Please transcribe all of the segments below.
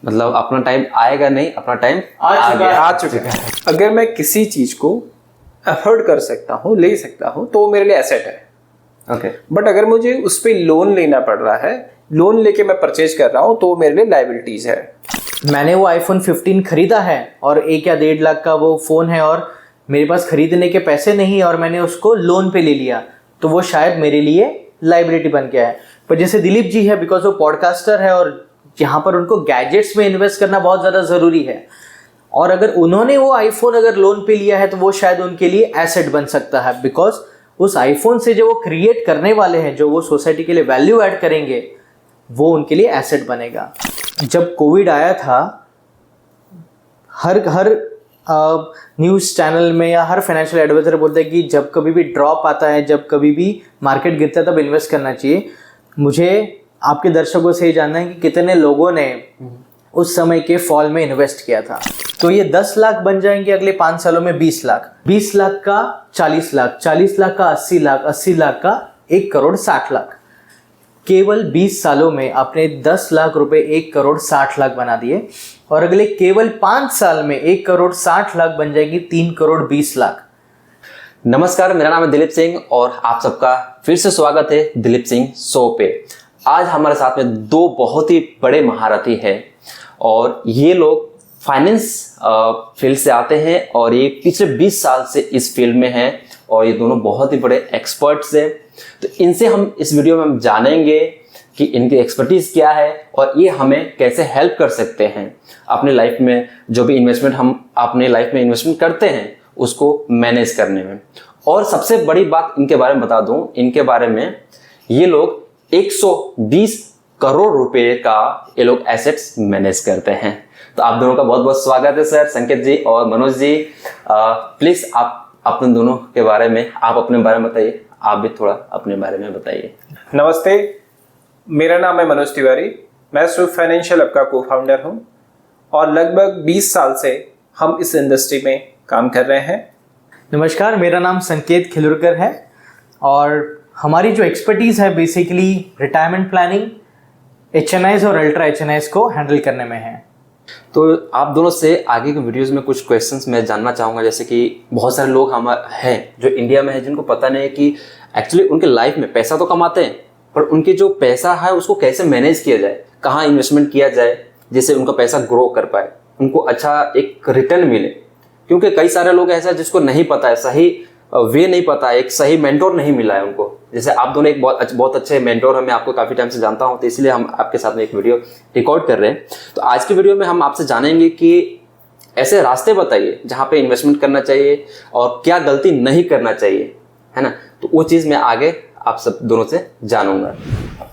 मतलब अपना टाइम आएगा नहीं, अपना टाइम आ चुका है। अगर मैं किसी चीज को अफोर्ड कर सकता हूँ, ले सकता हूँ, तो वो मेरे लिए एसेट है। ओके। बट अगर मुझे उस पर लोन लेना पड़ रहा है, लोन लेके मैं परचेज कर रहा हूँ, तो वो मेरे लिए लाइबिलिटीज है। मैंने वो आईफोन 15 खरीदा है और 1 या 1.5 लाख का वो फ़ोन है और मेरे पास खरीदने के पैसे नहीं और मैंने उसको लोन पे ले लिया, तो वो शायद मेरे लिए लाइबिलिटी बन गया है। पर जैसे दिलीप जी है, बिकॉज वो पॉडकास्टर है और यहाँ पर उनको गैजेट्स में इन्वेस्ट करना बहुत ज़्यादा ज़रूरी है, और अगर उन्होंने वो आईफोन अगर लोन पे लिया है तो वो शायद उनके लिए एसेट बन सकता है, बिकॉज उस आईफोन से जो वो क्रिएट करने वाले हैं, जो वो सोसाइटी के लिए वैल्यू ऐड करेंगे, वो उनके लिए एसेट बनेगा। जब कोविड आया था, हर न्यूज़ चैनल में या हर फाइनेंशियल एडवाइजर बोलता है कि जब कभी भी ड्रॉप आता है, जब कभी भी मार्केट गिरता है, तब इन्वेस्ट करना चाहिए। मुझे आपके दर्शकों से ये जानना है कि कितने लोगों ने उस समय के फॉल में इन्वेस्ट किया था। तो ये 10 लाख बन जाएंगे अगले 5 सालों में 20 लाख, 20 लाख का 40 लाख, 40 लाख का 80 लाख, 80 लाख का 1 करोड़ 60 लाख। केवल 20 सालों में आपने 10 लाख रुपए 1 करोड़ 60 लाख बना दिए, और अगले केवल 5 साल में 1 करोड़ 60 लाख बन जाएगी 3 करोड़ 20 लाख। नमस्कार, मेरा नाम है दिलीप सिंह और आप सबका फिर से स्वागत है दिलीप सिंह शो पे। आज हमारे साथ में 2 बहुत ही बड़े महारथी हैं और ये लोग फाइनेंस फील्ड से आते हैं और ये पिछले 20 साल से इस फील्ड में हैं और ये दोनों बहुत ही बड़े एक्सपर्ट्स हैं। तो इनसे हम इस वीडियो में हम जानेंगे कि इनकी एक्सपर्टीज क्या है और ये हमें कैसे हेल्प कर सकते हैं अपने लाइफ में, जो भी इन्वेस्टमेंट हम अपने लाइफ में इन्वेस्टमेंट करते हैं उसको मैनेज करने में। और सबसे बड़ी बात इनके बारे में बता दूं, इनके बारे में ये लोग 120 करोड़ रुपए का ये लोग एसेट्स मैनेज करते हैं। तो आप दोनों का बहुत बहुत स्वागत है सर, संकेत जी और मनोज जी। प्लीज आप अपने दोनों के बारे में, आप अपने बारे में बताइए, आप भी थोड़ा अपने बारे में बताइए। नमस्ते, मेरा नाम है मनोज तिवारी। मैं स्विफ्ट फाइनेंशियल ऐप का को फाउंडर हूँ और लगभग 20 साल से हम इस इंडस्ट्री में काम कर रहे हैं। नमस्कार, मेरा नाम संकेत खिलुरकर है और हमारी जो एक्सपर्टीज़ है बेसिकली रिटायरमेंट प्लानिंग, HNIs और अल्ट्रा HNIs को हैंडल करने में है। तो आप दोनों से आगे के वीडियोस में कुछ क्वेश्चंस मैं जानना चाहूँगा। जैसे कि बहुत सारे लोग हम हैं जो इंडिया में हैं जिनको पता नहीं है कि एक्चुअली उनके लाइफ में पैसा तो कमाते हैं, पर उनके जो पैसा है उसको कैसे मैनेज किया जाए, कहाँ इन्वेस्टमेंट किया जाए जिससे उनका पैसा ग्रो कर पाए, उनको अच्छा एक रिटर्न मिले। क्योंकि कई सारे लोग ऐसा जिसको नहीं पता है, सही वे नहीं पता है, एक सही मेंटोर नहीं मिला है उनको। जैसे आप दोनों एक बहुत अच्छे मेंटोर हैं, मैं आपको काफ़ी टाइम से जानता हूं, तो इसलिए हम आपके साथ में एक वीडियो रिकॉर्ड कर रहे हैं। तो आज की वीडियो में हम आपसे जानेंगे कि ऐसे रास्ते बताइए जहां पे इन्वेस्टमेंट करना चाहिए और क्या गलती नहीं करना चाहिए, है ना। तो वो चीज़ मैं आगे आप सब दोनों से जानूंगा।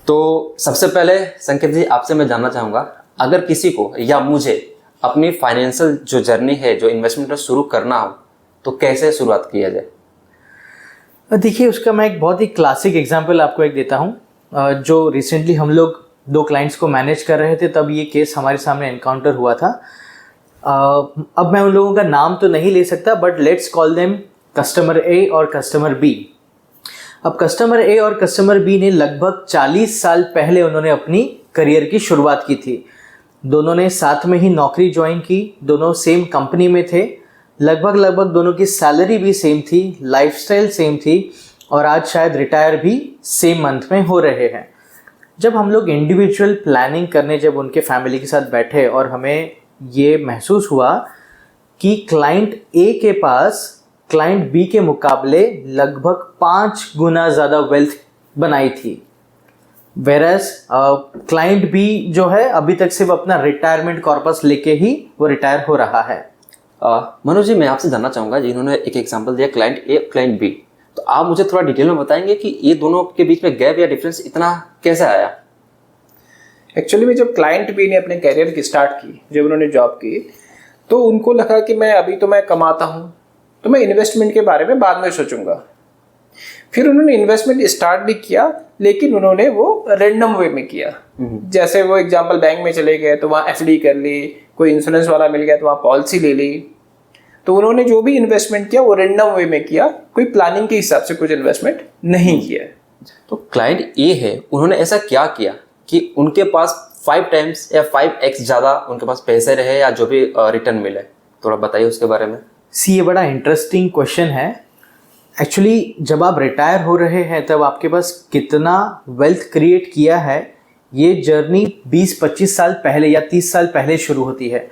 तो सबसे पहले संकेत जी आपसे मैं जानना चाहूँगा, अगर किसी को या मुझे अपनी फाइनेंशियल जो जर्नी है, जो इन्वेस्टमेंट शुरू करना हो, तो कैसे शुरुआत किया जाए? देखिए, उसका मैं एक बहुत ही क्लासिक एग्जांपल आपको एक देता हूँ। जो रिसेंटली हम लोग 2 क्लाइंट्स को मैनेज कर रहे थे, तब ये केस हमारे सामने एनकाउंटर हुआ था। अब मैं उन लोगों का नाम तो नहीं ले सकता, but let's call them customer A और कस्टमर बी। अब कस्टमर ए और कस्टमर बी ने लगभग 40 साल पहले उन्होंने अपनी करियर की शुरुआत की थी। दोनों ने साथ में ही नौकरी ज्वाइन की, दोनों सेम कंपनी में थे, लगभग दोनों की सैलरी भी सेम थी, लाइफस्टाइल सेम थी और आज शायद रिटायर भी सेम मंथ में हो रहे हैं। जब हम लोग इंडिविजुअल प्लानिंग करने जब उनके फैमिली के साथ बैठे और हमें ये महसूस हुआ कि क्लाइंट ए के पास क्लाइंट बी के मुकाबले लगभग 5 गुना ज़्यादा वेल्थ बनाई थी, वेरस क्लाइंट बी जो है अभी तक सिर्फ अपना रिटायरमेंट कॉर्पस लेके ही वो रिटायर हो रहा है। मनोज जी, मैं आपसे जानना चाहूँगा, जिन्होंने एक एग्जांपल दिया क्लाइंट ए क्लाइंट बी, तो आप मुझे थोड़ा डिटेल में बताएंगे कि ये दोनों के बीच में गैप या डिफरेंस इतना कैसे आया? एक्चुअली में जब क्लाइंट बी ने अपने करियर की स्टार्ट की, जब उन्होंने जॉब की, तो उनको लगा कि मैं अभी तो मैं कमाता हूँ, तो मैं इन्वेस्टमेंट के बारे में बाद में सोचूंगा। फिर उन्होंने इन्वेस्टमेंट स्टार्ट भी किया, लेकिन उन्होंने वो रैंडम वे में किया। जैसे वो एग्जांपल बैंक में चले गए तो वहाँ FD कर ली, कोई इंश्योरेंस वाला मिल गया तो वहाँ पॉलिसी ले ली। तो उन्होंने जो भी इन्वेस्टमेंट किया वो रैंडम वे में किया, कोई प्लानिंग के हिसाब से कुछ इन्वेस्टमेंट नहीं किया। तो क्लाइंट ए है, उन्होंने ऐसा क्या किया कि उनके पास 5 टाइम्स या 5x ज़्यादा उनके पास पैसे रहे या जो भी रिटर्न मिले? थोड़ा बताइए उसके बारे में। ये बड़ा इंटरेस्टिंग क्वेश्चन है। एक्चुअली जब आप रिटायर हो रहे हैं तब आपके पास कितना वेल्थ क्रिएट किया है, ये जर्नी 20-25 साल पहले या 30 साल पहले शुरू होती है।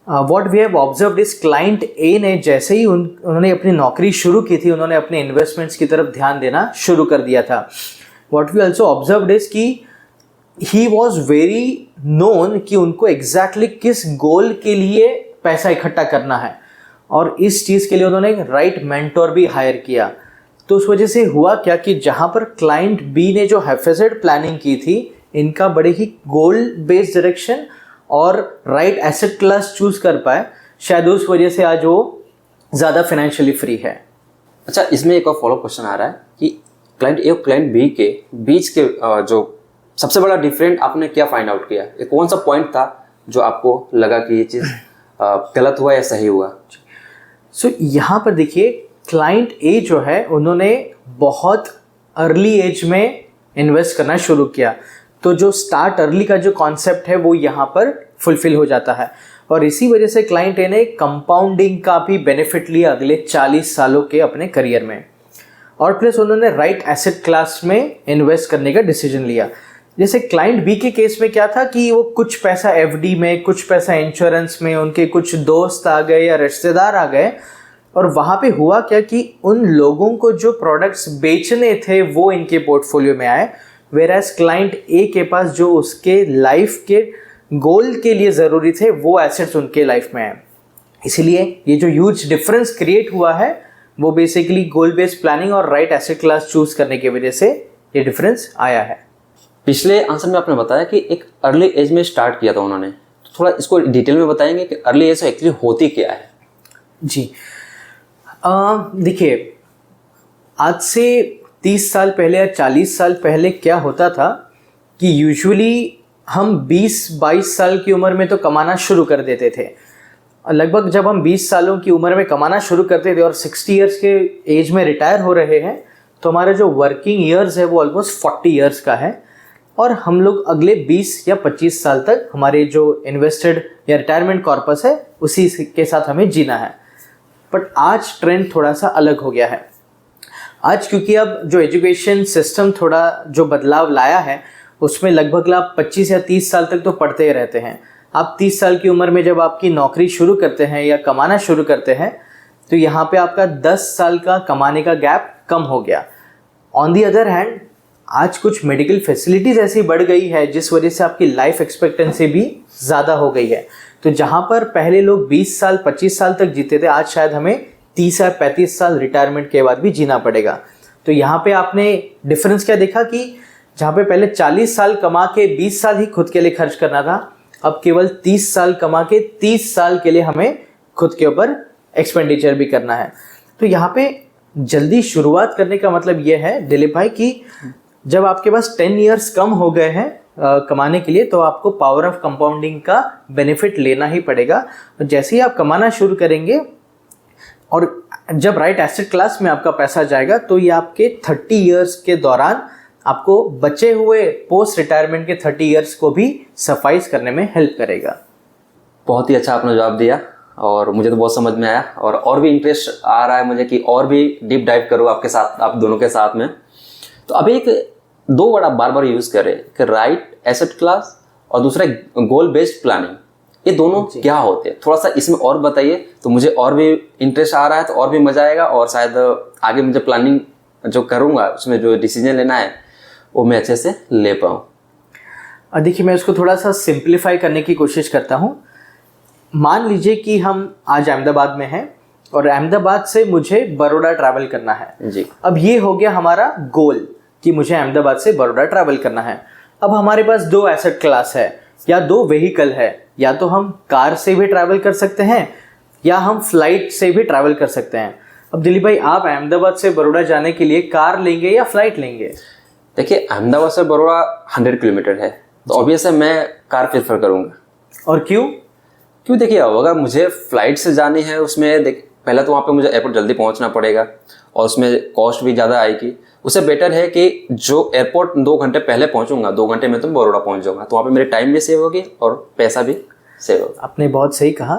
व्हाट वी हैव ऑब्जर्व्ड इस क्लाइंट ए ने जैसे ही उन्होंने अपनी नौकरी शुरू की थी, उन्होंने अपने इन्वेस्टमेंट्स की तरफ ध्यान देना शुरू कर दिया था। What we also observed is कि ही वॉज वेरी नोन कि उनको एग्जैक्टली किस गोल के लिए पैसा इकट्ठा करना है, और इस चीज़ के लिए उन्होंने राइट मेंटोर भी हायर किया। तो उस वजह से हुआ क्या कि जहाँ पर क्लाइंट बी ने जो हैफेजेड प्लानिंग की थी, इनका बड़े ही गोल बेस्ड डायरेक्शन और राइट एसेट क्लास चूज कर पाए, शायद उस वजह से आज वो ज़्यादा फाइनेंशियली फ्री है। अच्छा, इसमें एक और फॉलो क्वेश्चन आ रहा है कि क्लाइंट ए और क्लाइंट बी के बीच के जो सबसे बड़ा डिफरेंट आपने क्या फाइंड आउट किया? ये कौन सा पॉइंट था जो आपको लगा कि ये चीज़ गलत हुआ या सही हुआ? सो यहाँ पर देखिए, क्लाइंट ए जो है उन्होंने बहुत अर्ली एज में इन्वेस्ट करना शुरू किया, तो जो स्टार्ट अर्ली का जो कॉन्सेप्ट है वो यहाँ पर फुलफिल हो जाता है, और इसी वजह से क्लाइंट ए ने कंपाउंडिंग का भी बेनिफिट लिया अगले 40 सालों के अपने करियर में, और प्लस उन्होंने राइट एसेट क्लास में इन्वेस्ट करने का डिसीजन लिया। जैसे क्लाइंट बी के केस में क्या था कि वो कुछ पैसा एफडी में, कुछ पैसा इंश्योरेंस में, उनके कुछ दोस्त आ गए या रिश्तेदार आ गए, और वहाँ पे हुआ क्या कि उन लोगों को जो प्रोडक्ट्स बेचने थे वो इनके पोर्टफोलियो में आए, वेराज क्लाइंट ए के पास जो उसके लाइफ के गोल के लिए ज़रूरी थे वो एसेट्स उनके लाइफ में आए। इसीलिए ये जो ह्यूज डिफरेंस क्रिएट हुआ है वो बेसिकली गोल बेस्ड प्लानिंग और राइट एसेट क्लास चूज करने की वजह से ये डिफरेंस आया है। पिछले आंसर में आपने बताया कि एक अर्ली एज में स्टार्ट किया था उन्होंने, तो थोड़ा इसको डिटेल में बताएंगे कि अर्ली एज एक्चुअली होती क्या है? जी देखिए, आज से 30 साल पहले या 40 साल पहले क्या होता था कि यूजुअली हम 20-22 साल की उम्र में तो कमाना शुरू कर देते थे। लगभग जब हम 20 सालों की उम्र में कमाना शुरू करते थे और 60 इयर्स के एज में रिटायर हो रहे हैं, तो हमारा जो वर्किंग ईयर्स है वो ऑलमोस्ट 40 इयर्स का है, और हम लोग अगले 20 या 25 साल तक हमारे जो इन्वेस्टेड या रिटायरमेंट कॉर्पस है उसी के साथ हमें जीना है। बट आज ट्रेंड थोड़ा सा अलग हो गया है। आज क्योंकि अब जो एजुकेशन सिस्टम थोड़ा जो बदलाव लाया है, उसमें लगभग आप 25 या 30 साल तक तो पढ़ते ही रहते हैं। आप 30 साल की उम्र में जब आपकी नौकरी शुरू करते हैं या कमाना शुरू करते हैं, तो यहाँ पे आपका 10 साल का कमाने का गैप कम हो गया। ऑन दी अदर हैंड, आज कुछ मेडिकल फैसिलिटीज़ ऐसी बढ़ गई है जिस वजह से आपकी लाइफ एक्सपेक्टेंसी भी ज़्यादा हो गई है। तो जहाँ पर पहले लोग 20 साल 25 साल तक जीते थे, आज शायद हमें 30 या 35 साल रिटायरमेंट के बाद भी जीना पड़ेगा। तो यहाँ पे आपने डिफरेंस क्या देखा कि जहाँ पे पहले 40 साल कमा के 20 साल ही खुद के लिए खर्च करना था, अब केवल 30 साल कमा के 30 साल के लिए हमें खुद के ऊपर एक्सपेंडिचर भी करना है। तो यहाँ पे जल्दी शुरुआत करने का मतलब ये है दिलीप भाई कि जब आपके पास 10 इयर्स कम हो गए हैं कमाने के लिए, तो आपको पावर ऑफ कंपाउंडिंग का बेनिफिट लेना ही पड़ेगा। जैसे ही आप कमाना शुरू करेंगे और जब राइट एसेट क्लास में आपका पैसा जाएगा, तो ये आपके 30 इयर्स के दौरान आपको बचे हुए पोस्ट रिटायरमेंट के 30 इयर्स को भी सफाइस करने में हेल्प करेगा। बहुत ही अच्छा आपने जवाब दिया और मुझे तो बहुत समझ में आया, और भी इंटरेस्ट आ रहा है मुझे कि और भी डीप डाइव करूँ आपके साथ, आप दोनों के साथ में। तो अभी एक दो वर्ड आप बार बार यूज़ कर रहे हैं कि राइट एसेट क्लास और दूसरा गोल बेस्ड प्लानिंग, ये दोनों क्या होते हैं? थोड़ा सा इसमें और बताइए, तो मुझे और भी इंटरेस्ट आ रहा है, तो और भी मज़ा आएगा, और शायद आगे मुझे प्लानिंग जो करूँगा उसमें जो डिसीजन लेना है वो मैं अच्छे से ले पाऊँ। देखिए, मैं उसको थोड़ा सा सिंप्लीफाई करने की कोशिश करता हूँ। मान लीजिए कि हम आज अहमदाबाद में हैं और अहमदाबाद से मुझे बड़ौदा ट्रैवल करना है जी। अब ये हो गया हमारा गोल कि मुझे अहमदाबाद से बड़ौदा ट्रैवल करना है। अब हमारे पास 2 एसेट क्लास है या 2 व्हीकल है, या तो हम कार से भी ट्रैवल कर सकते हैं या हम फ्लाइट से भी ट्रैवल कर सकते हैं। अब दिलीप भाई, आप अहमदाबाद से बड़ौदा जाने के लिए कार लेंगे या फ्लाइट लेंगे? देखिए, अहमदाबाद से बड़ौदा 100 किलोमीटर है, तो ऑब्वियस है मैं कार प्रेफर करूँगा। और क्यों? देखिए, अब अगर मुझे फ्लाइट से जानी है, उसमें पहला तो वहाँ पे मुझे एयरपोर्ट जल्दी पहुँचना पड़ेगा और उसमें कॉस्ट भी ज़्यादा आएगी। उससे बेटर है कि जो एयरपोर्ट 2 घंटे पहले पहुँचूंगा, 2 घंटे में तो बड़ौदा पहुँच जाऊँगा, तो वहाँ पे मेरी टाइम भी सेव होगी और पैसा भी सेव होगा। आपने बहुत सही कहा।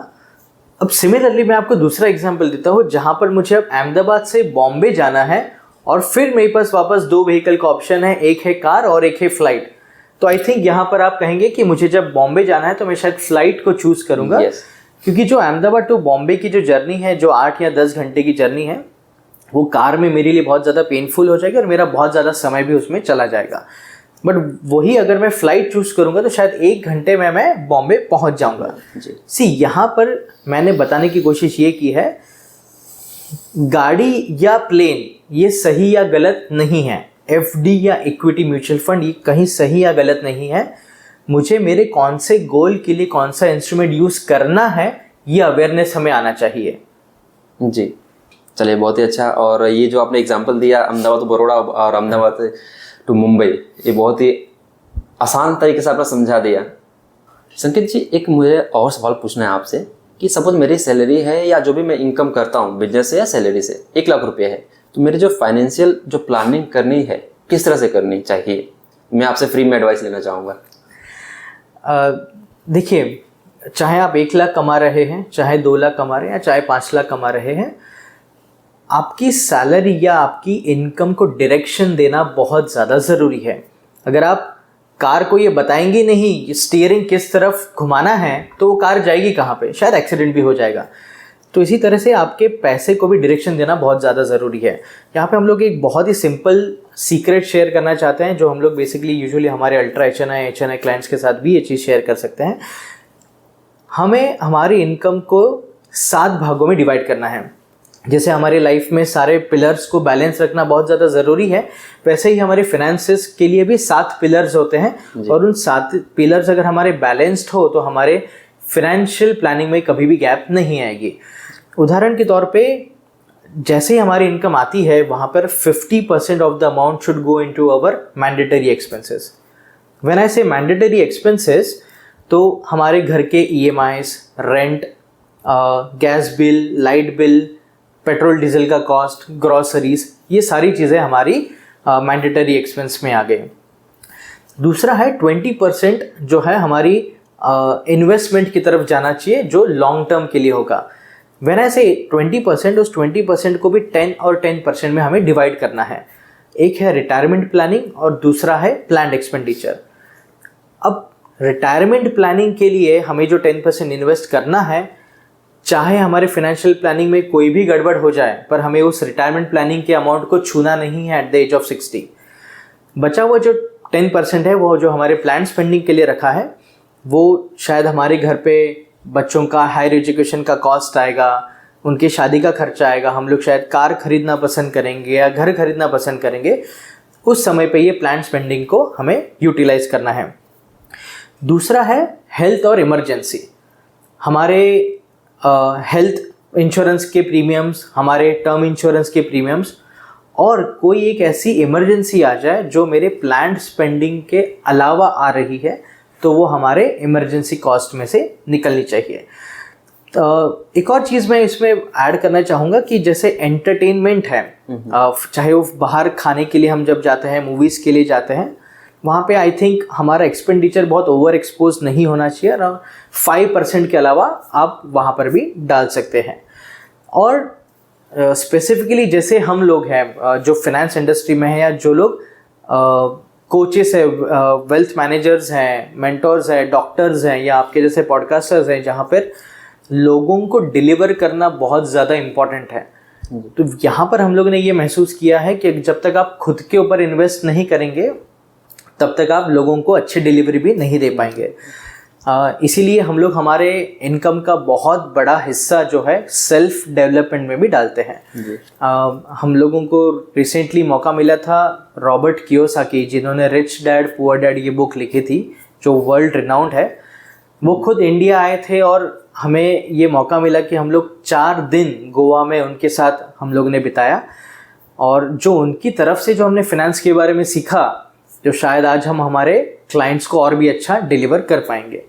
अब सिमिलरली मैं आपको दूसरा एग्जांपल देता हूँ, जहाँ पर मुझे अब अहमदाबाद से बॉम्बे जाना है और फिर मेरे पास वापस 2 व्हीकल का ऑप्शन है, एक है कार और एक है फ्लाइट। तो आई थिंक यहाँ पर आप कहेंगे कि मुझे जब बॉम्बे जाना है तो मैं शायद फ्लाइट को चूज़ करूँगा। Yes. क्योंकि जो अहमदाबाद टू बॉम्बे की जो जर्नी है, जो 8 या 10 घंटे की जर्नी है, वो कार में मेरे लिए बहुत ज़्यादा पेनफुल हो जाएगी और मेरा बहुत ज़्यादा समय भी उसमें चला जाएगा। बट वही अगर मैं फ़्लाइट चूज़ करूँगा तो शायद 1 घंटे में मैं बॉम्बे पहुँच जाऊँगा। सी यहाँ पर मैंने बताने की कोशिश ये की है, गाड़ी या प्लेन ये सही या गलत नहीं है, एफडी या इक्विटी म्यूचुअल फंड ये कहीं सही या गलत नहीं है। मुझे मेरे कौन से गोल के लिए कौन सा इंस्ट्रूमेंट यूज़ करना है, ये अवेयरनेस हमें आना चाहिए। जी, चलिए बहुत ही अच्छा। और ये जो आपने एग्जांपल दिया अहमदाबाद टू बड़ौदा और अहमदाबाद टू मुंबई, ये बहुत ही आसान तरीके से आपने समझा दिया। संकेत जी, एक मुझे और सवाल पूछना है आपसे कि सपोज मेरी सैलरी है या जो भी मैं इनकम करता हूँ बिजनेस से या सैलरी से 1 लाख रुपये है, तो मेरी जो फाइनेंशियल जो प्लानिंग करनी है किस तरह से करनी चाहिए? मैं आपसे फ्री में एडवाइस लेना चाहूँगा। देखिए, चाहे आप 1 लाख कमा रहे हैं, चाहे 2 लाख कमा रहे हैं, या चाहे 5 लाख कमा रहे हैं, आपकी सैलरी या आपकी इनकम को डायरेक्शन देना बहुत ज़्यादा ज़रूरी है। अगर आप कार को ये बताएंगे नहीं स्टीयरिंग किस तरफ घुमाना है, तो वो कार जाएगी कहाँ पे, शायद एक्सीडेंट भी हो जाएगा। तो इसी तरह से आपके पैसे को भी डायरेक्शन देना बहुत ज़्यादा ज़रूरी है। यहाँ पे हम लोग एक बहुत ही सिंपल सीक्रेट शेयर करना चाहते हैं, जो हम लोग बेसिकली यूजुअली हमारे अल्ट्रा HNI क्लाइंट्स के साथ भी ये चीज़ शेयर कर सकते हैं। हमें हमारी इनकम को 7 भागों में डिवाइड करना है। जैसे हमारी लाइफ में सारे पिलर्स को बैलेंस रखना बहुत ज़्यादा ज़रूरी है, वैसे ही हमारे फिनेंसेस के लिए भी 7 पिलर्स होते हैं। और उन 7 पिलर्स अगर हमारे बैलेंस्ड हो तो हमारे फिनेंशियल प्लानिंग में कभी भी गैप नहीं आएगी। उदाहरण के तौर पे, जैसे ही हमारी इनकम आती है वहाँ पर 50% of the amount should go into our mandatory expenses. When I say mandatory expenses, तो हमारे घर के EMIs, rent, gas bill, light bill, petrol diesel का कॉस्ट, ग्रॉसरीज, ये सारी चीज़ें हमारी मैंडेटरी एक्सपेंस में आ गई। दूसरा है 20% जो है हमारी इन्वेस्टमेंट की तरफ जाना चाहिए, जो लॉन्ग टर्म के लिए होगा। व्हेन आई से 20%, उस 20% को भी 10 और 10% में हमें डिवाइड करना है। एक है रिटायरमेंट प्लानिंग और दूसरा है प्लान्ड एक्सपेंडिचर। अब रिटायरमेंट प्लानिंग के लिए हमें जो 10% इन्वेस्ट करना है, चाहे हमारे फाइनेंशियल प्लानिंग में कोई भी गड़बड़ हो जाए, पर हमें उस रिटायरमेंट प्लानिंग के अमाउंट को छूना नहीं है एट द एज ऑफ 60। बचा हुआ जो 10% है, वो जो हमारे प्लान स्पेंडिंग के लिए रखा है, वो शायद हमारे घर पे बच्चों का हायर एजुकेशन का कॉस्ट आएगा, उनकी शादी का खर्चा आएगा, हम लोग शायद कार खरीदना पसंद करेंगे या घर खरीदना पसंद करेंगे। उस समय पे ये प्लान स्पेंडिंग को हमें यूटिलाइज करना है। दूसरा है हेल्थ और इमरजेंसी। हमारे हेल्थ इंश्योरेंस के प्रीमियम्स, हमारे टर्म इंश्योरेंस के प्रीमियम्स, और कोई एक ऐसी इमरजेंसी आ जाए जो मेरे प्लान्ड स्पेंडिंग के अलावा आ रही है, तो वो हमारे इमरजेंसी कॉस्ट में से निकलनी चाहिए। एक और चीज़ मैं इसमें ऐड करना चाहूँगा कि जैसे एंटरटेनमेंट है, चाहे वो बाहर खाने के लिए हम जब जाते हैं, मूवीज़ के लिए जाते हैं, वहाँ पे आई थिंक हमारा एक्सपेंडिचर बहुत ओवर एक्सपोज नहीं होना चाहिए। अराउंड 5% के अलावा आप वहाँ पर भी डाल सकते हैं। और स्पेसिफिकली जैसे हम लोग हैं जो फाइनेंस इंडस्ट्री में हैं, या जो लोग कोचेस है, वेल्थ मैनेजर्स हैं, मेंटोर्स हैं, डॉक्टर्स हैं, या आपके जैसे पॉडकास्टर्स हैं, जहाँ पर लोगों को डिलीवर करना बहुत ज़्यादा इम्पॉर्टेंट है। तो यहाँ पर हम लोगों ने ये महसूस किया है कि जब तक आप खुद के ऊपर इन्वेस्ट नहीं करेंगे, तब तक आप लोगों को अच्छी डिलीवरी भी नहीं दे पाएंगे। इसीलिए हम लोग हमारे इनकम का बहुत बड़ा हिस्सा जो है सेल्फ डेवलपमेंट में भी डालते हैं। हम लोगों को रिसेंटली मौका मिला था रॉबर्ट कियोसाकी, जिन्होंने रिच डैड पुअर डैड ये बुक लिखी थी, जो वर्ल्ड रिनाउंड है। वो खुद इंडिया आए थे और हमें ये मौका मिला कि हम लोग 4 दिन गोवा में उनके साथ हम लोग ने बिताया, और जो उनकी तरफ से जो हमने फिनेंस के बारे में सीखा, जो शायद आज हम हमारे क्लाइंट्स को और भी अच्छा डिलीवर कर पाएंगे।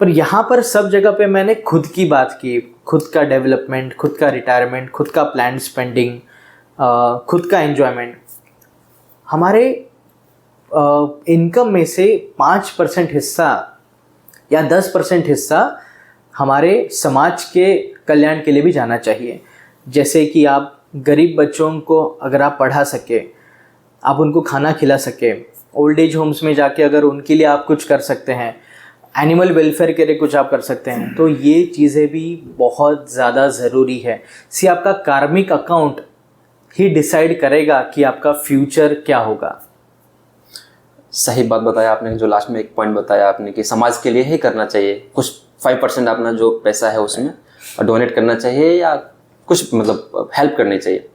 पर यहाँ पर सब जगह पे मैंने खुद की बात की, खुद का डेवलपमेंट, खुद का रिटायरमेंट, खुद का प्लान स्पेंडिंग, खुद का एन्जॉयमेंट। हमारे इनकम में से 5% हिस्सा या 10% हिस्सा हमारे समाज के कल्याण के लिए भी जाना चाहिए। जैसे कि आप गरीब बच्चों को अगर आप पढ़ा सके, आप उनको खाना खिला सके, ओल्ड एज होम्स में जाके अगर उनके लिए आप कुछ कर सकते हैं, एनिमल वेलफेयर के लिए कुछ आप कर सकते हैं, तो ये चीज़ें भी बहुत ज़्यादा ज़रूरी है। आपका कार्मिक अकाउंट ही डिसाइड करेगा कि आपका फ्यूचर क्या होगा। सही बात बताया आपने, जो लास्ट में एक पॉइंट बताया आपने कि समाज के लिए ही करना चाहिए, कुछ 5% अपना जो पैसा है उसमें डोनेट करना चाहिए या कुछ मतलब हेल्प करनी चाहिए।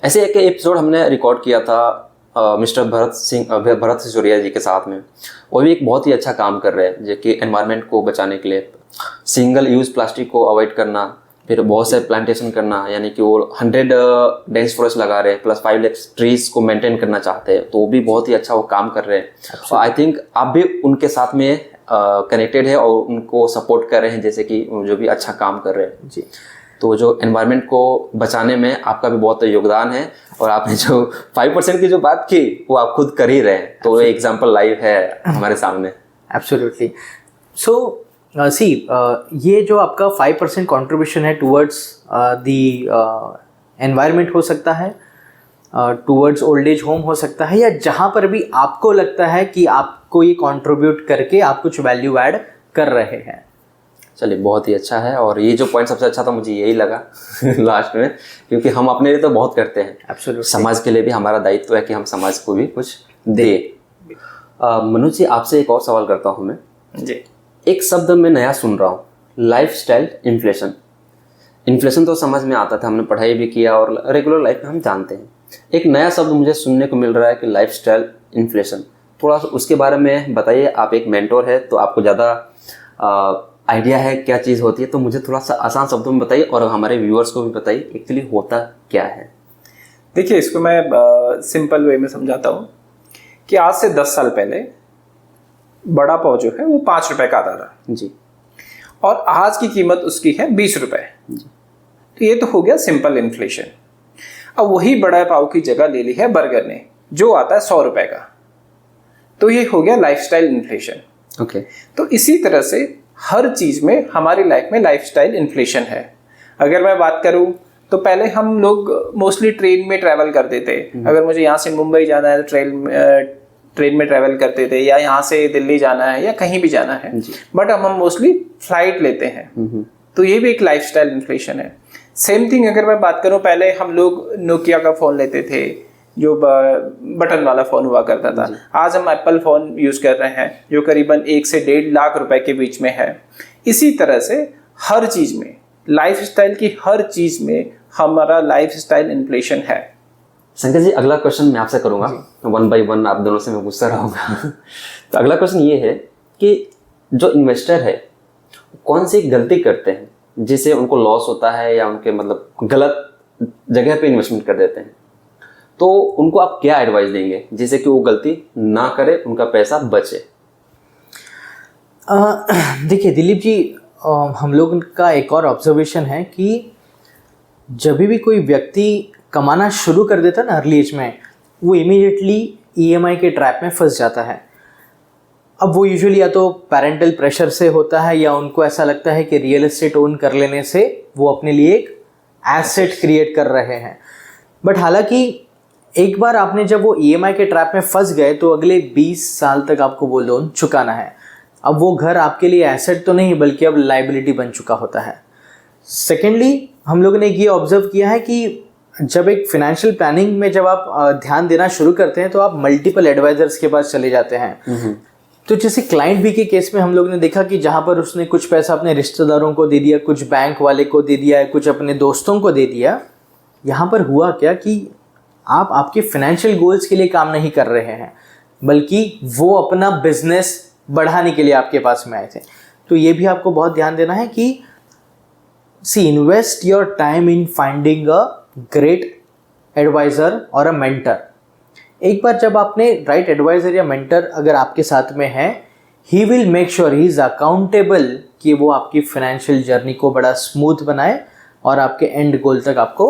ऐसे एक एपिसोड हमने रिकॉर्ड किया था मिस्टर भरत सिसोदिया जी के साथ में। वो भी एक बहुत ही अच्छा काम कर रहे हैं जो कि एनवायरनमेंट को बचाने के लिए सिंगल यूज़ प्लास्टिक को अवॉइड करना, फिर बहुत से प्लांटेशन करना, यानी कि वो 100 डेंस फॉरेस्ट लगा रहे हैं, प्लस 5 लाख ट्रीज को मेंटेन करना चाहते हैं। तो वो भी बहुत ही अच्छा वो काम कर रहे हैं। और आई थिंक आप भी उनके साथ में कनेक्टेड है और उनको सपोर्ट कर रहे हैं, जैसे कि जो भी अच्छा काम कर रहे हैं जी। तो जो एनवायरनमेंट को बचाने में आपका भी बहुत योगदान है। और आपने जो 5% की जो बात की वो आप खुद कर ही रहे हैं, तो ये एग्जांपल लाइव है हमारे सामने। एब्सोल्युटली। सो ये जो आपका 5% कंट्रीब्यूशन है टुवर्ड्स द एनवायरनमेंट हो सकता है, टुवर्ड्स ओल्ड एज होम हो सकता है, या जहाँ पर भी आपको लगता है कि आपको ये कंट्रीब्यूट करके आप कुछ वैल्यू ऐड कर रहे हैं। चलिए, बहुत ही अच्छा है। और ये जो पॉइंट सबसे अच्छा था मुझे यही लगा लास्ट में, क्योंकि हम अपने लिए तो बहुत करते हैं, एब्सोल्युटली, समाज के लिए भी हमारा दायित्व है कि हम समाज को भी कुछ दे। मनोज जी, आपसे एक और सवाल करता हूँ मैं जी। एक शब्द मैं नया सुन रहा हूँ, लाइफस्टाइल इन्फ्लेशन। इन्फ्लेशन तो समझ में आता था, हमने पढ़ाई भी किया और रेगुलर लाइफ में हम जानते हैं। एक नया शब्द मुझे सुनने को मिल रहा है कि लाइफस्टाइल इन्फ्लेशन। थोड़ा सा उसके बारे में बताइए। आप एक मेंटोर है तो आपको ज़्यादा आइडिया है क्या चीज़ होती है, तो मुझे थोड़ा सा आसान शब्दों में बताइए और हमारे व्यूअर्स को भी बताइए एक्चुअली होता क्या है। देखिए, इसको मैं सिंपल वे में समझाता हूँ कि आज से 10 साल पहले बड़ा पाव जो है वो 5 रुपए का आता था जी, और आज की कीमत उसकी है 20 रुपए। तो ये तो हो गया सिंपल इन्फ्लेशन। अब वही बड़ा पाव की जगह ले ली है बर्गर ने, जो आता है 100 रुपए का। तो ये हो गया लाइफस्टाइल इन्फ्लेशन। ओके। तो इसी तरह से हर चीज में हमारी लाइफ में लाइफस्टाइल इन्फ्लेशन है। अगर मैं बात करूं तो पहले हम लोग मोस्टली ट्रेन में ट्रैवल करते थे। अगर मुझे यहाँ से मुंबई जाना है तो ट्रेन में ट्रैवल करते थे, या यहाँ से दिल्ली जाना है या कहीं भी जाना है, बट अब हम मोस्टली फ्लाइट लेते हैं। तो ये भी एक लाइफस्टाइल इन्फ्लेशन है। सेम थिंग अगर मैं बात करूं, पहले हम लोग नोकिया का फोन लेते थे जो बटन वाला फोन हुआ करता था। आज हम एप्पल फोन यूज कर रहे हैं जो करीबन 1 से 1.5 लाख रुपए के बीच में है। इसी तरह से हर चीज में, लाइफस्टाइल की हर चीज में हमारा लाइफस्टाइल इन्फ्लेशन है। शंकर जी, अगला क्वेश्चन मैं आपसे करूंगा, 1 बाय 1 आप दोनों से मैं पूछता रहूंगा। तो अगला क्वेश्चन ये है कि जो इन्वेस्टर है कौन सी गलती करते हैं जिससे उनको लॉस होता है या उनके मतलब गलत जगह पे इन्वेस्टमेंट कर देते हैं, तो उनको आप क्या एडवाइस देंगे जिससे कि वो गलती ना करे, उनका पैसा बचे? देखिए दिलीप जी, हम लोग का एक और ऑब्जर्वेशन है कि जब भी कोई व्यक्ति कमाना शुरू कर देता है ना अर्ली एज में, वो इमीडिएटली ईएमआई के ट्रैप में फंस जाता है। अब वो यूजुअली या तो पेरेंटल प्रेशर से होता है या उनको ऐसा लगता है कि रियल एस्टेट ओन कर लेने से वो अपने लिए एक एसेट क्रिएट कर रहे हैं। बट हालांकि एक बार आपने जब वो ईएमआई के ट्रैप में फंस गए तो अगले 20 साल तक आपको वो लोन चुकाना है। अब वो घर आपके लिए एसेट तो नहीं बल्कि अब लाइबिलिटी बन चुका होता है। सेकेंडली, हम लोगों ने ये ऑब्जर्व किया है कि जब एक फाइनेंशियल प्लानिंग में जब आप ध्यान देना शुरू करते हैं तो आप मल्टीपल एडवाइजर्स के पास चले जाते हैं। तो जैसे क्लाइंट बी के केस में हम लोग ने देखा कि जहाँ पर उसने कुछ पैसा अपने रिश्तेदारों को दे दिया, कुछ बैंक वाले को दे दिया, कुछ अपने दोस्तों को दे दिया, यहाँ पर हुआ क्या कि आप आपके फाइनेंशियल गोल्स के लिए काम नहीं कर रहे हैं बल्कि वो अपना बिजनेस बढ़ाने के लिए आपके पास में आए थे। तो ये भी आपको बहुत ध्यान देना है कि invest your time in finding a great advisor और अ मेंटर। एक बार जब आपने राइट एडवाइज़र या मेंटर अगर आपके साथ में है, he will make sure, he is accountable कि वो आपकी फाइनेंशियल जर्नी को बड़ा स्मूथ बनाए और आपके एंड गोल तक आपको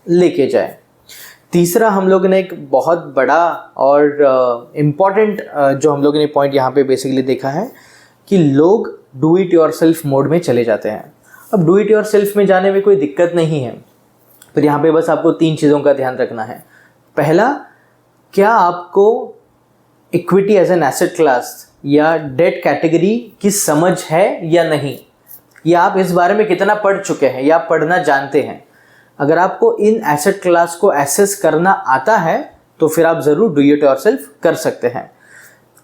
लेके जाए। तीसरा हम लोगों ने एक बहुत बड़ा और इम्पॉर्टेंट जो हम लोगों ने पॉइंट यहाँ पे बेसिकली देखा है कि लोग do it your self mode में चले जाते हैं। अब डू इट योर सेल्फ में जाने में कोई दिक्कत नहीं है, पर यहाँ पे बस आपको 3 चीज़ों का ध्यान रखना है। पहला, क्या आपको equity as an asset class या डेट कैटेगरी की समझ है या नहीं, या आप इस बारे में कितना पढ़ चुके हैं या पढ़ना जानते हैं। अगर आपको इन एसेट क्लास को एसेस करना आता है तो फिर आप ज़रूर डू इट योरसेल्फ कर सकते हैं।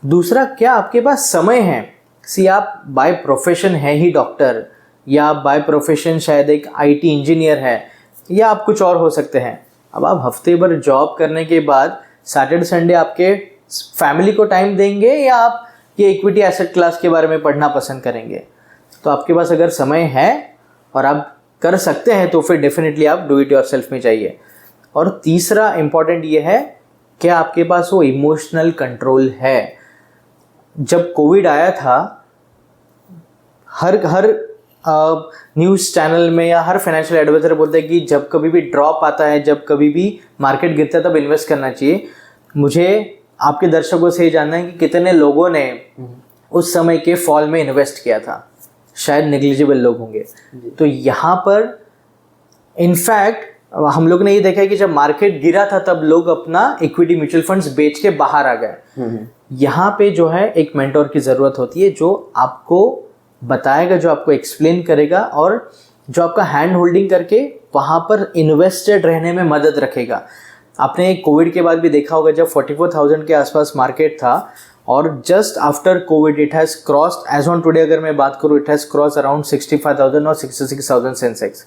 दूसरा, क्या आपके पास समय है। सी आप बाय प्रोफेशन है ही डॉक्टर, या आप बाय प्रोफेशन शायद एक आईटी इंजीनियर है, या आप कुछ और हो सकते हैं। अब आप हफ्ते भर जॉब करने के बाद सैटरडे संडे आपके फैमिली को टाइम देंगे या आप ये इक्विटी एसेट क्लास के बारे में पढ़ना पसंद करेंगे। तो आपके पास अगर समय है और आप कर सकते हैं तो फिर डेफिनेटली आप डू इट योरसेल्फ में जाइए। और तीसरा इम्पॉर्टेंट ये है कि आपके पास वो इमोशनल कंट्रोल है। जब कोविड आया था, हर न्यूज़ चैनल में या हर फाइनेंशियल एडवाइजर बोलते हैं कि जब कभी भी ड्रॉप आता है, जब कभी भी मार्केट गिरता है, तब इन्वेस्ट करना चाहिए। मुझे आपके दर्शकों से ये जानना है कि कितने लोगों ने उस समय के फॉल में इन्वेस्ट किया था। शायद नेग्लिजिबल लोग होंगे। तो यहाँ पर इनफैक्ट हम लोग ने ये देखा है कि जब मार्केट गिरा था तब लोग अपना इक्विटी म्यूचुअल फंड्स बेच के बाहर आ गए। यहाँ पे जो है एक मेंटोर की ज़रूरत होती है जो आपको बताएगा, जो आपको एक्सप्लेन करेगा और जो आपका हैंड होल्डिंग करके वहाँ पर इन्वेस्टेड रहने में मदद रखेगा। आपने कोविड के बाद भी देखा होगा, जब 44,000 के आसपास मार्केट था और just after COVID it has crossed, as on today अगर मैं बात करूँ, इट हैज़ क्रॉस अराउंड 65,000 और 66,000 Sensex.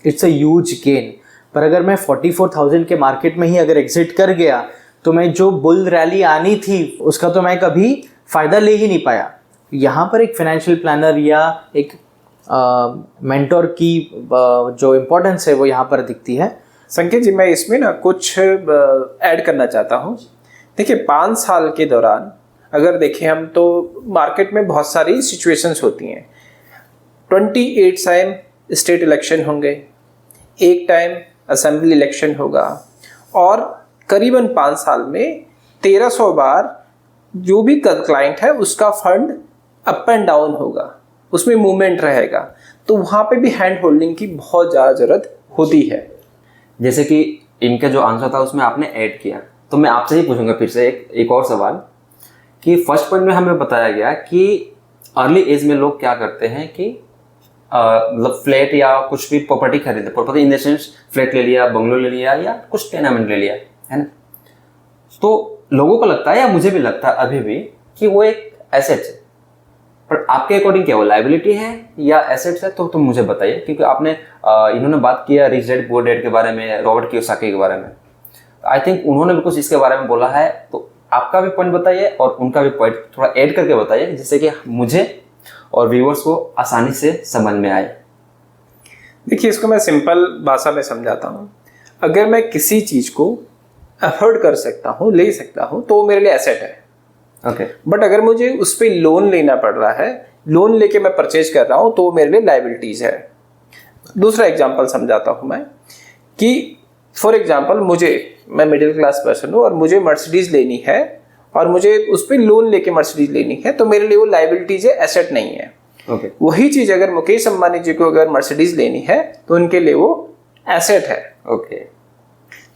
It's a huge gain. पर अगर मैं 44,000 के मार्केट में ही अगर एग्जिट कर गया तो मैं जो बुल रैली आनी थी उसका तो मैं कभी फ़ायदा ले ही नहीं पाया। यहाँ पर एक फाइनेंशियल प्लानर या एक मेंटोर की जो इम्पोर्टेंस है वो यहाँ पर दिखती है। संकेत जी, मैं इसमें ना कुछ ऐड करना चाहता हूँ। देखिए, 5 साल के दौरान अगर देखें हम तो मार्केट में बहुत सारी सिचुएशंस होती हैं। 28 टाइम स्टेट इलेक्शन होंगे, एक टाइम असेंबली इलेक्शन होगा और करीबन 5 साल में 1300 बार जो भी क्लाइंट है उसका फंड अप एंड डाउन होगा, उसमें मूवमेंट रहेगा। तो वहाँ पे भी हैंड होल्डिंग की बहुत ज़्यादा ज़रूरत होती है। जैसे कि इनका जो आंसर था उसमें आपने ऐड किया, तो मैं आपसे ही पूछूंगा फिर से एक और सवाल कि फर्स्ट पॉइंट में हमें बताया गया कि अर्ली एज में लोग क्या करते हैं कि मतलब फ्लैट या कुछ भी प्रॉपर्टी खरीदे, property in the sense flat ले लिया, बंगलो ले लिया या कुछ टेनामेंट ले लिया, है ना। तो लोगों को लगता है या मुझे भी लगता है अभी भी कि वो एक एसेट है, पर आपके अकॉर्डिंग क्या वो लाइबिलिटी है या एसेट्स है? तो तुम मुझे बताइए, क्योंकि आपने इन्होंने बात किया रिच डैड पुअर डैड के बारे में, रॉबर्ट कियोसाकी के बारे में। आई थिंक उन्होंने भी कुछ इसके बारे में बोला है, तो आपका भी पॉइंट बताइए और उनका भी पॉइंट थोड़ा ऐड करके बताइए, जिससे कि मुझे और व्यूअर्स को आसानी से समझ में आए। देखिए, इसको मैं सिंपल भाषा में समझाता हूँ। अगर मैं किसी चीज़ को अफोर्ड कर सकता हूँ, ले सकता हूँ, तो वो मेरे लिए एसेट है। ओके। बट अगर मुझे उस पर लोन लेना पड़ रहा है, लोन लेके मैं परचेज कर रहा हूँ, तो वो मेरे लिए लाइबिलिटीज़ है। दूसरा एग्जांपल समझाता हूँ मैं कि फॉर एग्जांपल मैं मिडिल क्लास पर्सन हूँ और मुझे मर्सिडीज़ लेनी है और मुझे उस पर लोन लेके मर्सिडीज़ लेनी है, तो मेरे लिए वो लाइबिलिटीज़ है, एसेट नहीं है। ओके। वही चीज़ अगर मुकेश अंबानी जी को अगर मर्सिडीज़ लेनी है तो उनके लिए वो एसेट है। ओके।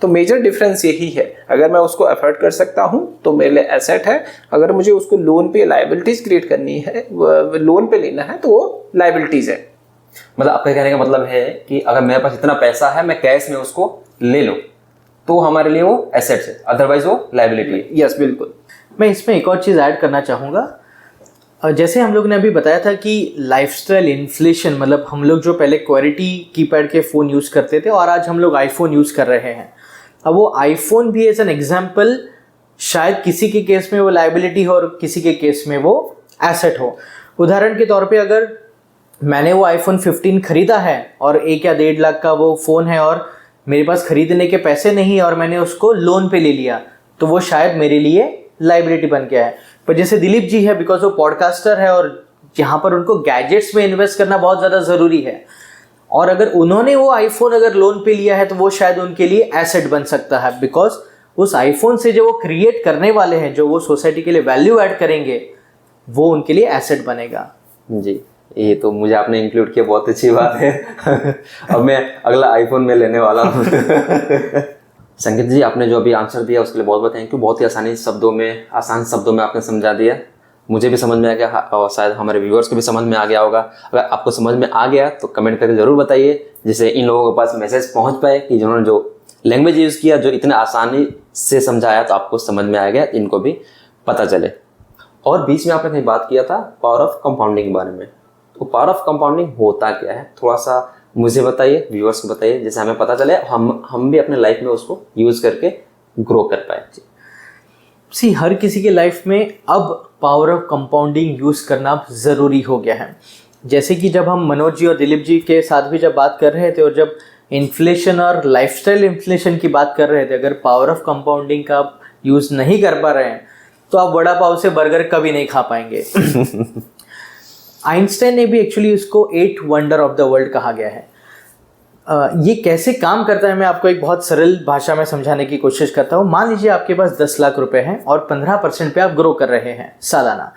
तो मेजर डिफरेंस यही है, अगर मैं उसको अफोर्ड कर सकता हूँ तो मेरे लिए एसेट है, अगर मुझे उसको लोन पे लाइबिलिटीज क्रिएट करनी है, लोन पे लेना है, तो वो लाइबिलिटीज है। मतलब आपका कहने का मतलब है कि अगर मेरे पास इतना पैसा है मैं कैश में उसको ले लूँ तो हमारे लिए वो एसेट्स है, अदरवाइज वो लाइबिलिटी है। यस, बिल्कुल। मैं इसमें एक और चीज़ ऐड करना चाहूँगा। जैसे हम लोग ने अभी बताया था कि लाइफस्टाइल इन्फ्लेशन, मतलब हम लोग जो पहले क्वालिटी कीपैड के फ़ोन यूज़ करते थे और आज हम लोग आईफोन यूज़ कर रहे हैं। अब वो आईफोन भी एज एन एग्जाम्पल, शायद किसी के केस में वो लाइबिलिटी हो और किसी के केस में वो एसेट हो। उदाहरण के तौर पे अगर मैंने वो आईफोन 15 खरीदा है और 1 या 1.5 लाख का वो फ़ोन है और मेरे पास खरीदने के पैसे नहीं और मैंने उसको लोन पे ले लिया, तो वो शायद मेरे लिए लाइबिलिटी बन गया है। पर जैसे दिलीप जी है, बिकॉज वो पॉडकास्टर है और यहाँ पर उनको गैजेट्स में इन्वेस्ट करना बहुत ज़्यादा ज़रूरी है, और अगर उन्होंने वो आईफोन अगर लोन पे लिया है तो वो शायद उनके लिए एसेट बन सकता है, बिकॉज उस आईफोन से जो वो क्रिएट करने वाले हैं, जो वो सोसाइटी के लिए वैल्यू ऐड करेंगे, वो उनके लिए एसेट बनेगा। जी, ये तो मुझे आपने इंक्लूड किया, बहुत अच्छी बात है। अब मैं अगला आईफोन में लेने वाला हूँ। संकेत जी, आपने जो अभी आंसर दिया उसके लिए बहुत बहुत थैंक यू। बहुत ही आसान शब्दों में आपने समझा दिया, मुझे भी समझ में आ गया और शायद हमारे व्यूअर्स को भी समझ में आ गया होगा। अगर आपको समझ में आ गया तो कमेंट करके ज़रूर बताइए, जिससे इन लोगों के पास मैसेज पहुंच पाए कि जिन्होंने जो लैंग्वेज यूज़ किया, जो इतने आसानी से समझाया, तो आपको समझ में आ गया, इनको भी पता चले। और बीच में आपने कहीं बात किया था पावर ऑफ कंपाउंडिंग के बारे में, तो पावर ऑफ कंपाउंडिंग होता क्या है, थोड़ा सा मुझे बताइए, व्यूअर्स को बताइए, जिससे हमें पता चले, हम भी अपने लाइफ में उसको यूज़ करके ग्रो कर पाए। सी, हर किसी के लाइफ में अब पावर ऑफ कंपाउंडिंग यूज़ करना ज़रूरी हो गया है। जैसे कि जब हम मनोज जी और दिलीप जी के साथ भी जब बात कर रहे थे, और जब इन्फ्लेशन और लाइफस्टाइल इन्फ्लेशन की बात कर रहे थे, अगर पावर ऑफ कंपाउंडिंग का आप यूज़ नहीं कर पा रहे हैं तो आप वड़ा पाव से बर्गर कभी नहीं खा पाएंगे। आइंस्टाइन ने भी एक्चुअली उसको 8 वंडर ऑफ द वर्ल्ड कहा गया है। ये कैसे काम करता है, मैं आपको एक बहुत सरल भाषा में समझाने की कोशिश करता हूँ। मान लीजिए आपके पास 10 लाख रुपए हैं और 15% पे आप ग्रो कर रहे हैं सालाना,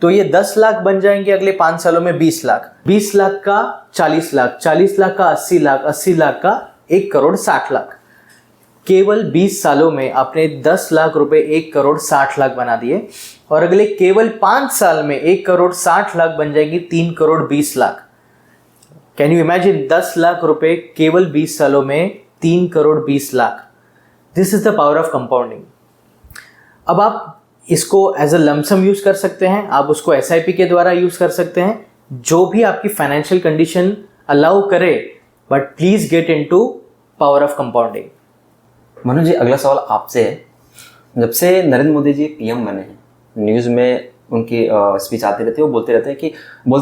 तो ये 10 लाख बन जाएंगे अगले 5 सालों में 20 लाख, 20 लाख का 40 लाख, 40 लाख का 80 लाख, 80 लाख का 1 करोड़ 60 लाख। केवल 20 सालों में आपने 10 लाख रुपए 1 करोड़ 60 लाख बना दिए, और अगले केवल 5 साल में 1 करोड़ 60 लाख बन जाएंगे 3 crore 20 lakh. Can you imagine, 10 lakh रुपए केवल 20 सालों में 3 crore 20 lakh. This is the power of compounding. अब आप इसको एज अ लमसम यूज कर सकते हैं, आप उसको SIP के द्वारा यूज कर सकते हैं, जो भी आपकी फाइनेंशियल कंडीशन अलाउ करे, but please get into power of compounding. Manoj ji, अगला सवाल आपसे है। जब से नरेंद्र मोदी जी PM बने हैं, न्यूज़ में उनकी स्पीच आती रहती है, वो बोलते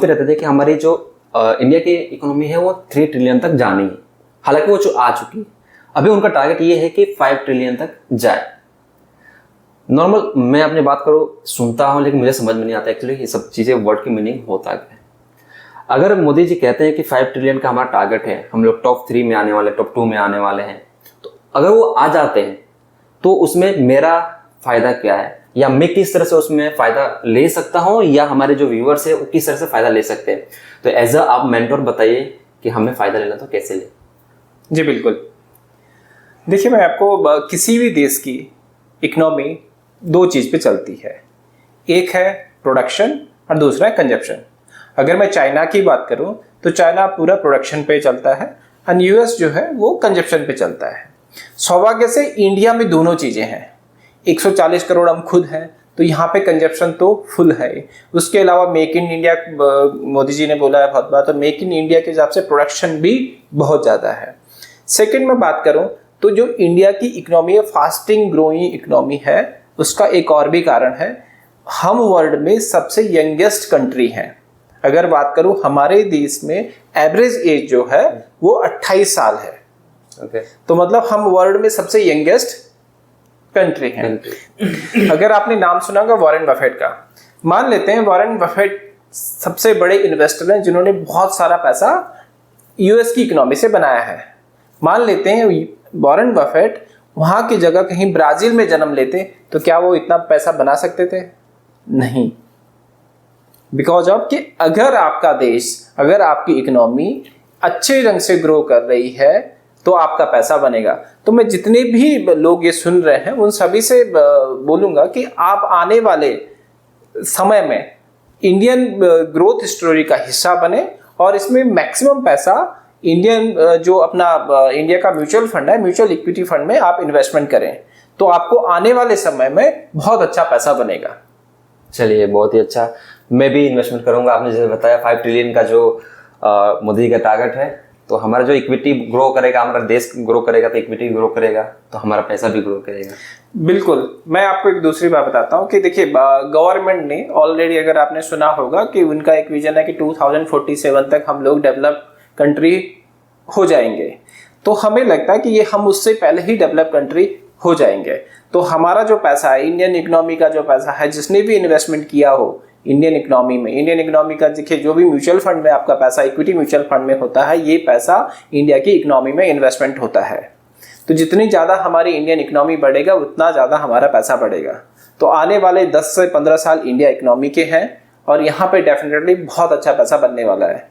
रहते थे कि हमारी जो इंडिया की इकोनॉमी है वो 3 ट्रिलियन तक जानी है। हालांकि वो आ चुकी, अभी उनका टारगेट ये है कि 5 ट्रिलियन तक जाए। नॉर्मल मैं अपनी बात करूँ, सुनता हूँ, लेकिन मुझे समझ में नहीं आता एक्चुअली ये सब चीज़ें, वर्ड की मीनिंग होता क्या है। अगर मोदी जी कहते हैं कि 5 ट्रिलियन का हमारा टारगेट है, हम लोग टॉप 3 में आने वाले, टॉप 2 में आने वाले हैं, तो अगर वो आ जाते हैं तो उसमें मेरा फ़ायदा क्या है, या मैं किस तरह से उसमें फ़ायदा ले सकता हूँ, या हमारे जो व्यूअर्स है वो किस तरह से फ़ायदा ले सकते हैं। तो एज अ आप मेंटोर बताइए कि हमें फ़ायदा लेना तो कैसे ले। जी बिल्कुल। देखिए, मैं आपको किसी भी देश की इकोनॉमी 2 चीज़ पे चलती है, एक है प्रोडक्शन और दूसरा है कंजप्शन। अगर मैं चाइना की बात करूं तो चाइना पूरा प्रोडक्शन पे चलता है और US जो है वो कंजप्शन पे चलता है। सौभाग्य से इंडिया में दोनों चीज़ें हैं। 140 करोड़ हम खुद हैं, तो यहाँ पे कंजप्शन तो फुल है। उसके अलावा make in India Modi ji ने बोला है बहुत बार, तो मेक इन इंडिया के हिसाब से प्रोडक्शन भी बहुत ज़्यादा है। सेकेंड में बात करूँ तो जो इंडिया की इकोनॉमी है, फास्टिंग ग्रोइंग इकोनॉमी है, उसका एक और भी कारण है, हम वर्ल्ड में सबसे यंगेस्ट कंट्री हैं। अगर बात करूं हमारे देश में एवरेज एज जो है वो 28 साल है। तो मतलब हम वर्ल्ड में सबसे यंगेस्ट कंट्री हैं। अगर आपने नाम सुना होगा वॉरेन बफेट का, मान लेते हैं वॉरेन बफेट सबसे बड़े इन्वेस्टर हैं जिन्होंने बहुत सारा पैसा US की इकोनॉमी से बनाया है। मान लेते हैं वॉरेन बफेट वहाँ की जगह कहीं ब्राज़ील में जन्म लेते तो क्या वो इतना पैसा बना सकते थे? नहीं। बिकॉज ऑफ कि अगर आपका देश, अगर आपकी इकोनॉमी अच्छे ढंग से ग्रो कर रही है तो आपका पैसा बनेगा। तो मैं जितने भी लोग ये सुन रहे हैं उन सभी से बोलूँगा कि आप आने वाले समय में इंडियन ग्रोथ स्टोरी का हिस्सा बने और इसमें मैक्सिमम पैसा इंडियन जो अपना इंडिया का म्यूचुअल फंड है, म्यूचुअल इक्विटी फंड में आप इन्वेस्टमेंट करें तो आपको आने वाले समय में बहुत अच्छा पैसा बनेगा। चलिए, बहुत ही अच्छा। मैं भी इन्वेस्टमेंट करूंगा। आपने जैसे बताया 5 ट्रिलियन का जो मोदी का टारगेट है, तो हमारा जो इक्विटी ग्रो करेगा, हमारा देश ग्रो करेगा तो इक्विटी ग्रो करेगा तो हमारा पैसा भी ग्रो करेगा। बिल्कुल। मैं आपको एक दूसरी बात बताता हूँ कि देखिए गवर्नमेंट ने ऑलरेडी, अगर आपने सुना होगा कि उनका एक विजन है कि 2047 तक हम लोग डेवलप कंट्री हो जाएंगे। तो हमें लगता है कि ये हम उससे पहले ही डेवलप कंट्री हो जाएंगे। तो हमारा जो पैसा है, इंडियन इकोनॉमी का जो पैसा है, जिसने भी इन्वेस्टमेंट किया हो इंडियन इकोनॉमी का, देखिए जो भी म्यूचुअल फंड में आपका पैसा इक्विटी म्यूचुअल फंड में होता है, ये पैसा इंडिया की इकोनॉमी में इन्वेस्टमेंट होता है। तो जितनी ज़्यादा हमारी इंडियन इकोनॉमी बढ़ेगा उतना ज़्यादा हमारा पैसा बढ़ेगा। तो आने वाले 10 से 15 साल इंडिया इकोनॉमी के हैं और यहाँ पे डेफिनेटली बहुत अच्छा पैसा बनने वाला है।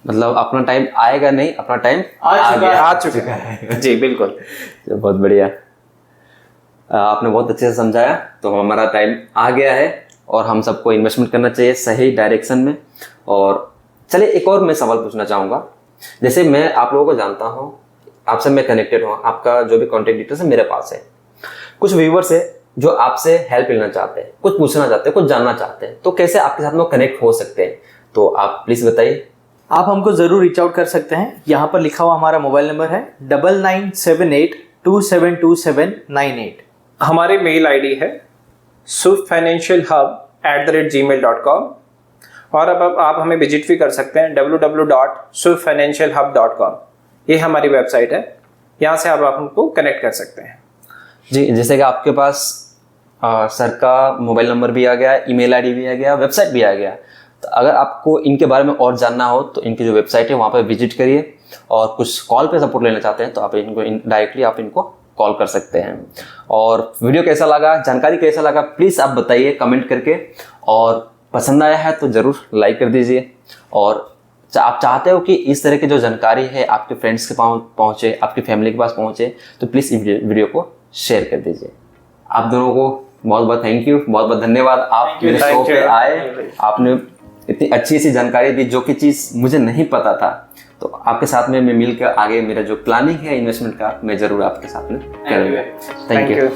मतलब अपना टाइम आएगा नहीं, अपना टाइम आ चुका है जी, बिल्कुल। बहुत बढ़िया, आपने बहुत अच्छे से समझाया। तो हमारा टाइम आ गया है और हम सबको इन्वेस्टमेंट करना चाहिए सही डायरेक्शन में। और चलिए एक और मैं सवाल पूछना चाहूँगा। जैसे मैं आप लोगों को जानता हूँ, आपसे मैं कनेक्टेड हूँ, आपका जो भी कॉन्टेक्ट डिटेल्स है मेरे पास है। कुछ व्यूवर्स है जो आपसे हेल्प लेना चाहते हैं, कुछ पूछना चाहते हैं, कुछ जानना चाहते हैं, तो कैसे आपके साथ में कनेक्ट हो सकते हैं? तो आप प्लीज़ बताइए। आप हमको ज़रूर रीच आउट कर सकते हैं। यहाँ पर लिखा हुआ हमारा मोबाइल नंबर है 9978272798। हमारे मेल आईडी है suvfinancialhub@gmail.com और अब आप हमें विजिट भी कर सकते हैं www.suvfinancialhub.com। ये हमारी वेबसाइट है, यहाँ से आप हमको कनेक्ट कर सकते हैं। जी, जैसे कि आपके पास सर का मोबाइल नंबर भी आ गया, ईमेल आईडी भी आ गया, वेबसाइट भी आ गया। तो अगर आपको इनके बारे में और जानना हो तो इनकी जो वेबसाइट है वहाँ पर विजिट करिए। और कुछ कॉल पे सपोर्ट लेना चाहते हैं तो आप इनको डायरेक्टली आप इनको कॉल कर सकते हैं। और वीडियो कैसा लगा, जानकारी कैसा लगा, प्लीज़ आप बताइए कमेंट करके। और पसंद आया है तो ज़रूर लाइक कर दीजिए। और आप चाहते हो कि इस तरह की जो जानकारी है आपके फ्रेंड्स के पास पहुँचे, आपकी फैमिली के पास पहुँचे, तो प्लीज़ इस वीडियो को शेयर कर दीजिए। आप दोनों को बहुत बहुत थैंक यू, बहुत बहुत धन्यवाद। आप मेरे शो पे आए, आपने इतनी अच्छी सी जानकारी दी जो कि चीज़ मुझे नहीं पता था। तो आपके साथ में मैं मिलकर आगे मेरा जो प्लानिंग है इन्वेस्टमेंट का, मैं ज़रूर आपके साथ में करूँगा। Thank you.